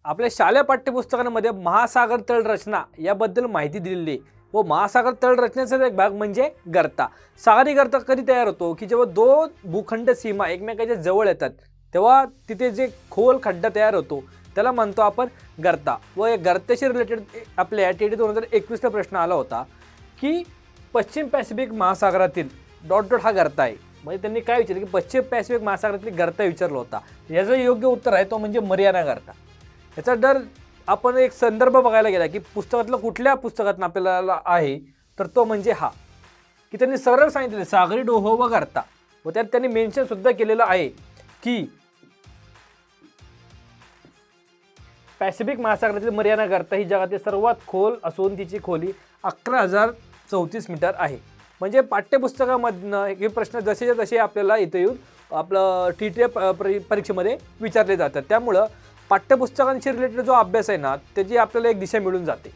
आपल्या शालेय पाठ्यपुस्तकांमध्ये महासागर तळ रचना याबद्दल माहिती दिलेली आहे व महासागर तळ रचनेचा एक भाग म्हणजे गर्ता. सागरी गर्ता कधी तयार होतो की जेव्हा दोन भूखंड सीमा एकमेकांच्या जवळ येतात तेव्हा तिथे जे खोल खड्डा तयार होतो त्याला म्हणतो आपण गर्ता. व या गर्त्याशी रिलेटेड आपल्या TET 2021ला प्रश्न आला होता की पश्चिम पॅसिफिक महासागरातील डॉट डॉट हा गर्ता आहे. म्हणजे त्यांनी काय विचारलं की पश्चिम पॅसिफिक महासागरातील गर्ता विचारला होता. याचं योग्य उत्तर आहे तो म्हणजे मरियाना गर्ता. याचा दर आपण एक संदर्भ बघायला गेला की पुस्तकातलं कुठल्या पुस्तकातून आपल्याला आहे तर तो म्हणजे हा की त्यांनी सरळ सांगितले सागरी डोहो व गर्ता व त्यात त्यांनी मेन्शन सुद्धा केलेलं आहे की पॅसिफिक महासागरातील मरियाना गर्ता ही जगातील सर्वात खोल असून तिची खोली 11,034 मीटर आहे. म्हणजे पाठ्यपुस्तकामधनं हे प्रश्न जसेच्या तसे आपल्याला इथे येऊन आपलं TET परीक्षेमध्ये विचारले जातात. त्यामुळं पाठ्यपुस्तकांशी रिलेटेड जो अभ्यास आहे ना त्याची आपल्याला एक दिशा मिळून जाते.